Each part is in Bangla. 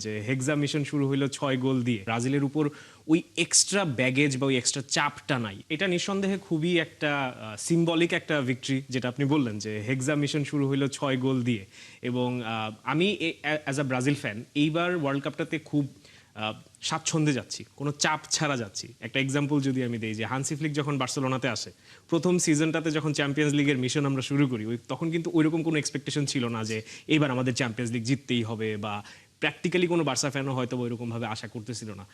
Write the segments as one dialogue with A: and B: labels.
A: যে হেক্সা মিশন শুরু হইলো ৬ গোল দিয়ে ব্রাজিলের উপর ওই এক্সট্রা ব্যাগেজ বা ওই এক্সট্রা চাপটা নাই। এটা নিঃসন্দেহে খুবই একটা সিম্বলিক একটা ভিক্টরি, যেটা আপনি বললেন যে হেক্সা মিশন শুরু হইলো ৬ গোল দিয়ে। এবং আমি অ্যাজ আ ব্রাজিল ফ্যান এইবার ওয়ার্ল্ড কাপটাতে খুব স্বাচ্ছন্দ্যে যাচ্ছি, কোনো চাপ ছাড়া যাচ্ছি। একটা এক্সাম্পল যদি আমি দেই, যে হান্সি ফ্লিক যখন বার্সেলোনাতে আসে, প্রথম সিজনটাতে যখন চ্যাম্পিয়ন্স লিগের মিশন আমরা শুরু করি, তখন কিন্তু ওইরকম কোনো এক্সপেকটেশন ছিল না যে এবার আমাদের চ্যাম্পিয়ন্স লিগ জিততেই হবে, বা প্র্যাকটিক্যালি কোনো বার্সা ফ্যানও হয়তো ওইরকমভাবে আশা করতেছিল না।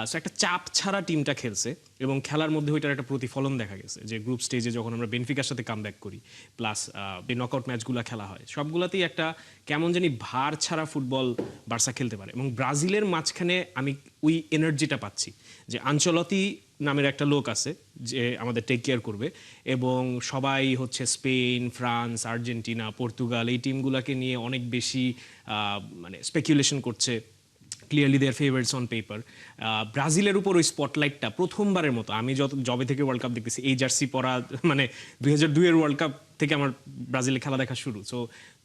A: সো একটা চাপ ছাড়া টিমটা খেলছে, এবং খেলার মধ্যে ওইটার একটা প্রতিফলন দেখা গেছে। যে গ্রুপ স্টেজে যখন আমরা বেনফিকার সাথে কামব্যাক করি, প্লাস যে নকআউট ম্যাচগুলো খেলা হয়, সবগুলোতেই একটা কেমন জানি ভার ছাড়া ফুটবল বার্সা খেলতে পারে। এবং ব্রাজিলের মাঝখানে আমি ওই এনার্জিটা পাচ্ছি, যে আঞ্চলতি নামের একটা লোক আছে যে আমাদের টেক কেয়ার করবে, এবং সবাই হচ্ছে স্পেন, ফ্রান্স, আর্জেন্টিনা, পর্তুগাল এই টিমগুলোকে নিয়ে অনেক বেশি মানে স্পেকুলেশন করছে। Clearly their favourites on paper. ব্রাজিলের উপর ওই স্পটলাইটটা প্রথমবারের মতো, আমি জবে থেকে ওয়ার্ল্ড কাপ দেখতেছি, এই জার্সি পরা মানে ২০০২-এর ওয়ার্ল্ড কাপ থেকে আমার ব্রাজিলের খেলা দেখা শুরু। সো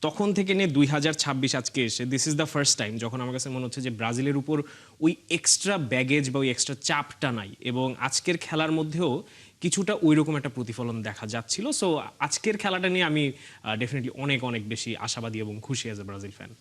A: তখন থেকে নিয়ে ২০২৬ আজকে এসে this is the first time যখন আমার কাছে মনে হচ্ছে যে ব্রাজিলের উপর ওই এক্সট্রা ব্যাগেজ বা ওই এক্সট্রা চাপটা নাই। এবং আজকের খেলার মধ্যেও কিছুটা ওই রকম একটা প্রতিফলন দেখা যাচ্ছিল। সো আজকের খেলাটা নিয়ে আমি ডেফিনেটলি অনেক অনেক বেশি আশাবাদী এবং খুশি অ্যাজ এ ব্রাজিল ফ্যান।